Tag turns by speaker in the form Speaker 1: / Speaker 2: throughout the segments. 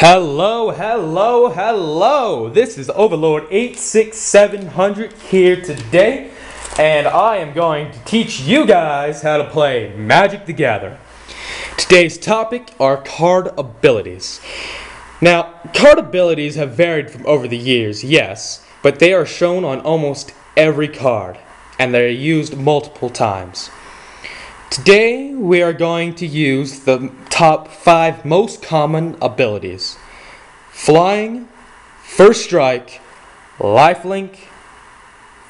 Speaker 1: Hello, hello, hello! This is Overlord 86700 here today, and I am going to teach you guys how to play Magic the Gathering. Today's topic are card abilities. Now, card abilities have varied from over the years, yes, but they are shown on almost every card, and they are used multiple times. Today, we are going to use the top 5 most common abilities: Flying, First Strike, Lifelink,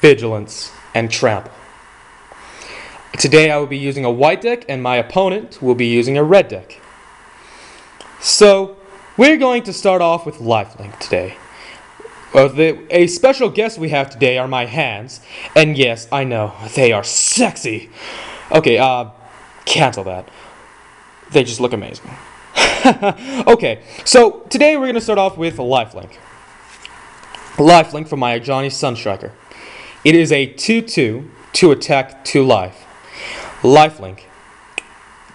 Speaker 1: Vigilance, and Trample. Today I will be using a white deck and my opponent will be using a red deck. So, we're going to start off with Lifelink today. A special guest we have today are my hands, and yes, I know, they are sexy. Okay, cancel that. They just look amazing. Okay, so today we're going to start off with Lifelink. Lifelink from my Johnny Sunstriker. It is a 2/2 to attack 2 life. Lifelink.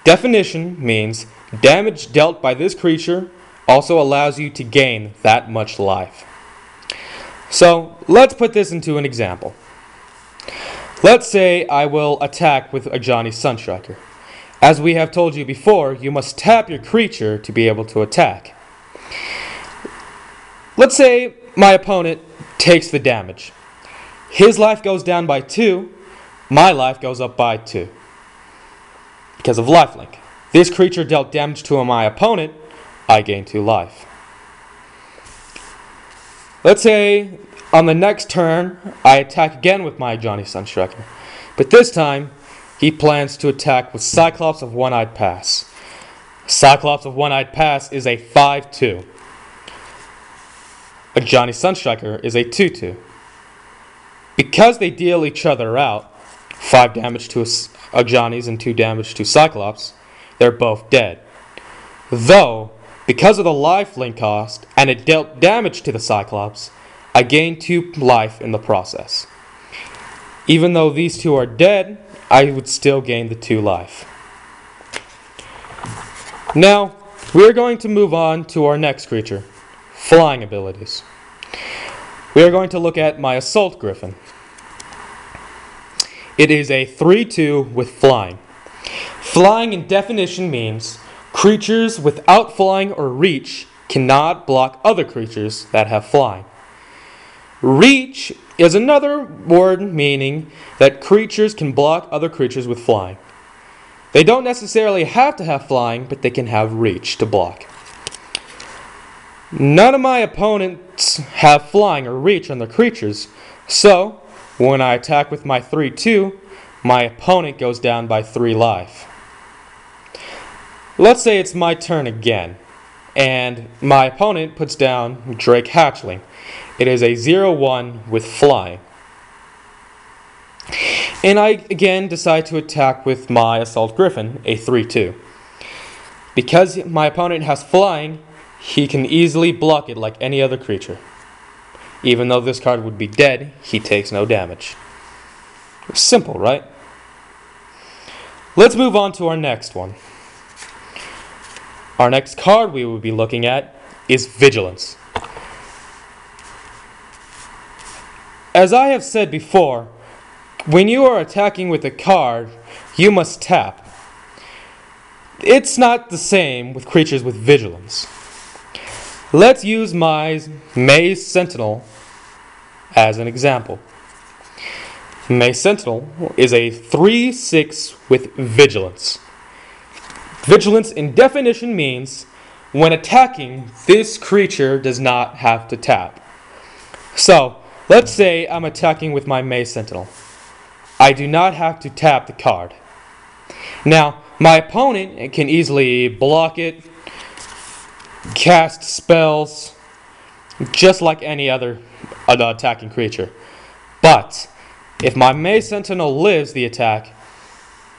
Speaker 1: Definition means damage dealt by this creature also allows you to gain that much life. So, let's put this into an example. Let's say I will attack with a Johnny Sunstriker. As we have told you before, you must tap your creature to be able to attack. Let's say my opponent takes the damage. His life goes down by 2, my life goes up by 2. Because of Lifelink. This creature dealt damage to my opponent, I gain 2 life. Let's say on the next turn, I attack again with my Johnny Sunstriker. But this time, he plans to attack with Cyclops of One-Eyed Pass. Cyclops of One-Eyed Pass is a 5/2. A Johnny Sunstriker is a 2/2. Because they deal each other out, 5 damage to a Johnny's and 2 damage to Cyclops, they're both dead. Though, because of the lifelink cost, and it dealt damage to the Cyclops, I gain 2 life in the process. Even though these 2 are dead, I would still gain the 2 life. Now, we're going to move on to our next creature, Flying abilities. We are going to look at my Assault Griffin. It is a 3/2 with Flying. Flying in definition means creatures without Flying or Reach cannot block other creatures that have Flying. Reach is another word meaning that creatures can block other creatures with Flying. They don't necessarily have to have Flying, but they can have Reach to block. None of my opponents have Flying or Reach on their creatures, so when I attack with my 3/2, my opponent goes down by 3 life. Let's say it's my turn again, and my opponent puts down Drake Hatchling. It is a 0/1 with Flying. And I again decide to attack with my Assault Griffin, a 3/2. Because my opponent has Flying, he can easily block it like any other creature. Even though this card would be dead, he takes no damage. Simple, right? Let's move on to our next one. Our next card we will be looking at is Vigilance. As I have said before, when you are attacking with a card, you must tap. It's not the same with creatures with Vigilance. Let's use my Maze Sentinel as an example. Maze Sentinel is a 3/6 with Vigilance. Vigilance in definition means when attacking, this creature does not have to tap. So, let's say I'm attacking with my Maze Sentinel. I do not have to tap the card. Now, my opponent can easily block it, cast spells, just like any other attacking creature. But, if my Maze Sentinel lives the attack,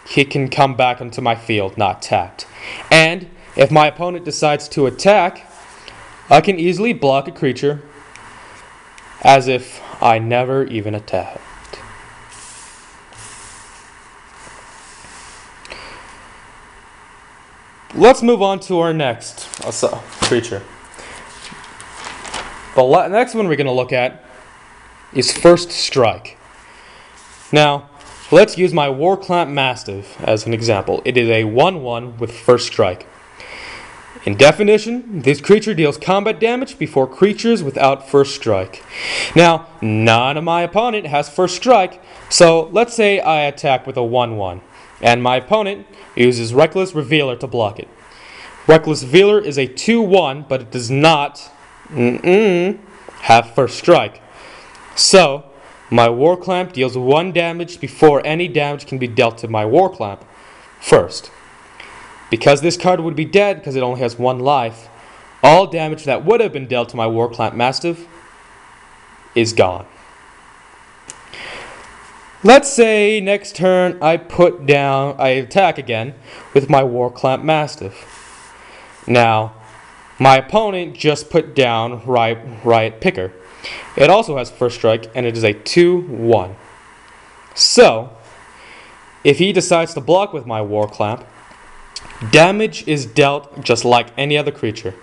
Speaker 1: he can come back onto my field not tapped. And, if my opponent decides to attack, I can easily block a creature as if I never even attacked. Let's move on to our next creature. The next one we're going to look at is First Strike. Now, let's use my Warclamp Mastiff as an example. It is a 1/1 with First Strike. In definition, this creature deals combat damage before creatures without First Strike. Now, none of my opponent has First Strike, so let's say I attack with a 1/1, and my opponent uses Reckless Revealer to block it. Reckless Revealer is a 2/1, but it does not have First Strike. So, my Warclamp deals 1 damage before any damage can be dealt to my Warclamp first. Because this card would be dead because it only has 1 life, all damage that would have been dealt to my Warclamp Mastiff is gone. Let's say next turn I attack again with my Warclamp Mastiff. Now, my opponent just put down Riot Picker. It also has First Strike, and it is a 2/1. So, if he decides to block with my Warclamp, damage is dealt just like any other creature.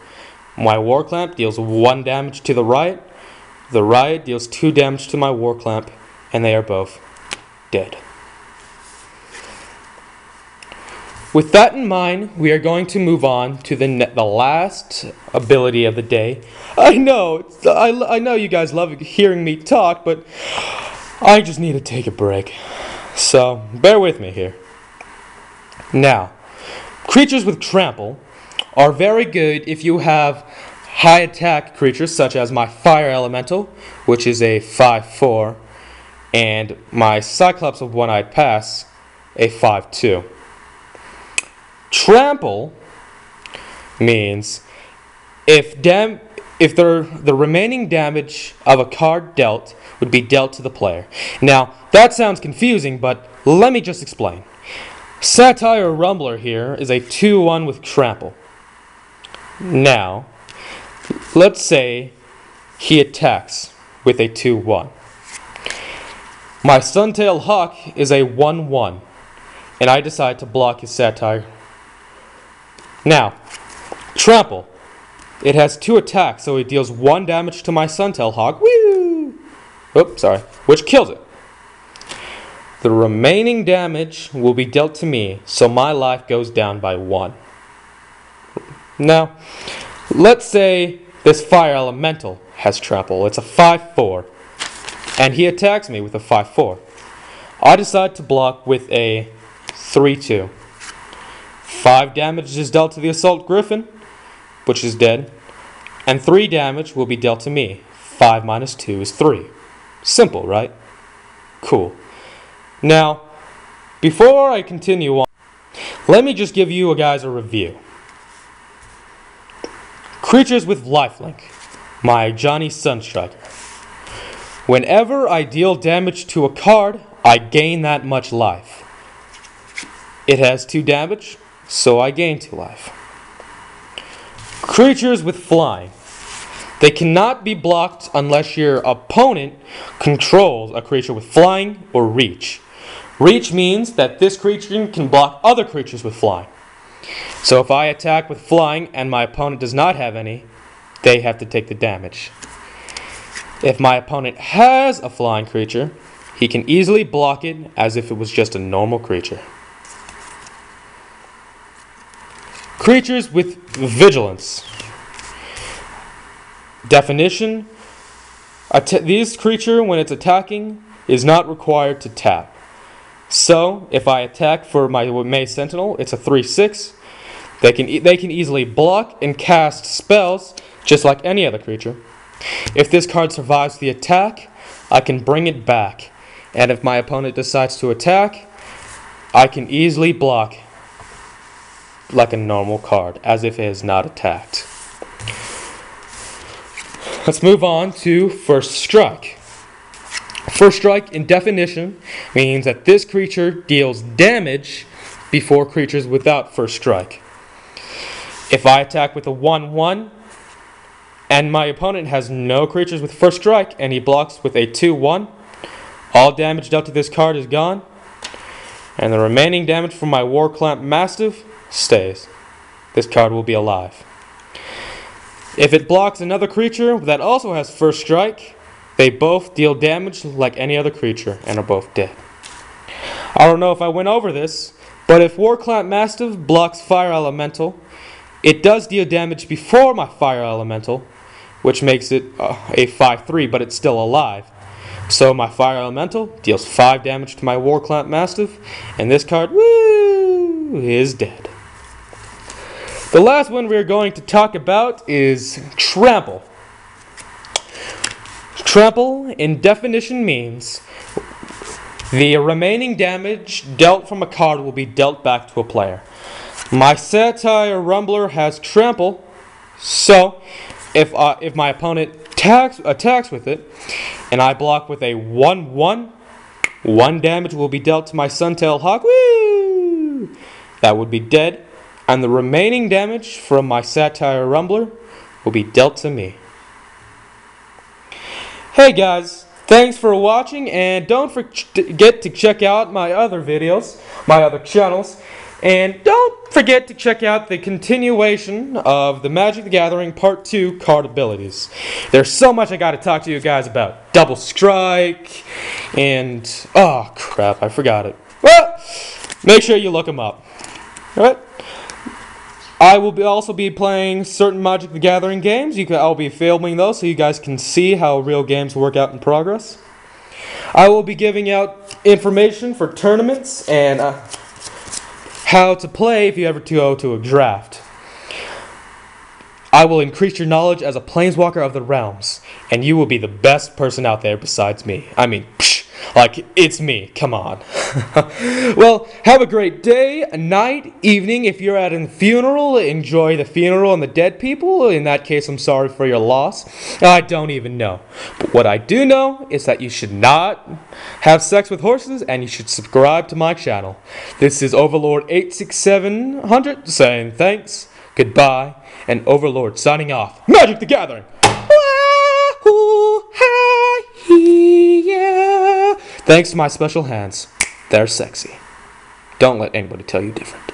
Speaker 1: My Warclamp deals 1 damage to the Riot deals 2 damage to my Warclamp, and they are both dead. With that in mind, we are going to move on to the last ability of the day. I know you guys love hearing me talk, but I just need to take a break. So, bear with me here. Now, creatures with Trample are very good if you have high attack creatures such as my Fire Elemental, which is a 5/4, and my Cyclops of One-Eyed Pass, a 5/2. Trample means if the remaining damage of a card dealt would be dealt to the player. Now, that sounds confusing, but let me just explain. Satire Rumbler here is a 2/1 with Trample. Now, let's say he attacks with a 2/1. My Suntail Hawk is a 1/1, and I decide to block his Satire. Now, Trample. It has 2 attacks, so it deals 1 damage to my Suntail Hawk. Woo! Oops, sorry. Which kills it. The remaining damage will be dealt to me, so my life goes down by 1. Now, let's say this Fire Elemental has Trample. It's a 5/4, and he attacks me with a 5/4. I decide to block with a 3/2. 5 damage is dealt to the Assault Griffin, which is dead, and 3 damage will be dealt to me. 5 minus 2 is 3. Simple, right? Cool. Now, before I continue on, let me just give you guys a review. Creatures with Lifelink, my Johnny Sunstriker. Whenever I deal damage to a card, I gain that much life. It has 2 damage, so I gain 2 life. Creatures with Flying. They cannot be blocked unless your opponent controls a creature with Flying or Reach. Reach means that this creature can block other creatures with Flying. So if I attack with Flying and my opponent does not have any, they have to take the damage. If my opponent has a Flying creature, he can easily block it as if it was just a normal creature. Creatures with Vigilance. Definition: this creature, when it's attacking, is not required to tap. So, if I attack for my May Sentinel, it's a 3/6. They can easily block and cast spells just like any other creature. If this card survives the attack, I can bring it back. And if my opponent decides to attack, I can easily block like a normal card, as if it is not attacked. Let's move on to First Strike. First Strike, in definition, means that this creature deals damage before creatures without First Strike. If I attack with a 1/1, and my opponent has no creatures with First Strike, and he blocks with a 2/1, all damage dealt to this card is gone, and the remaining damage from my Warclamp Mastiff stays. This card will be alive. If it blocks another creature that also has first strike, they both deal damage like any other creature and are both dead. I don't know if I went over this, but if Warclamp Mastiff blocks Fire Elemental, it does deal damage before my Fire Elemental, which makes it a 5/3, but it's still alive. So my Fire Elemental deals 5 damage to my Warclamp Mastiff, and this card, woo, is dead. The last one we're going to talk about is Trample. Trample, in definition, means the remaining damage dealt from a card will be dealt back to a player. My Satire Rumbler has Trample, so if my opponent attacks with it, and I block with a 1/1, 1 damage will be dealt to my Suntail Hawk. Woo! That would be dead, and the remaining damage from my Satire Rumbler will be dealt to me. Hey guys, thanks for watching, and don't forget to check out my other videos, my other channels, and don't forget to check out the continuation of the Magic the Gathering Part 2 card abilities. There's so much I gotta talk to you guys about. Double Strike, and oh crap, I forgot it. Well, make sure you look them up. Alright? I will also be playing certain Magic the Gathering games. I'll be filming those so you guys can see how real games work out in progress. I will be giving out information for tournaments and how to play if you ever go to a draft. I will increase your knowledge as a Planeswalker of the Realms, and you will be the best person out there besides me. I mean, like, it's me, come on. Well, have a great day, night, evening. If you're at a funeral, enjoy the funeral and the dead people. In that case, I'm sorry for your loss. I don't even know. But what I do know is that you should not have sex with horses, and you should subscribe to my channel. This is Overlord 86700 saying thanks, goodbye, and Overlord signing off. Magic the Gathering! Thanks to my special hands. They're sexy. Don't let anybody tell you different.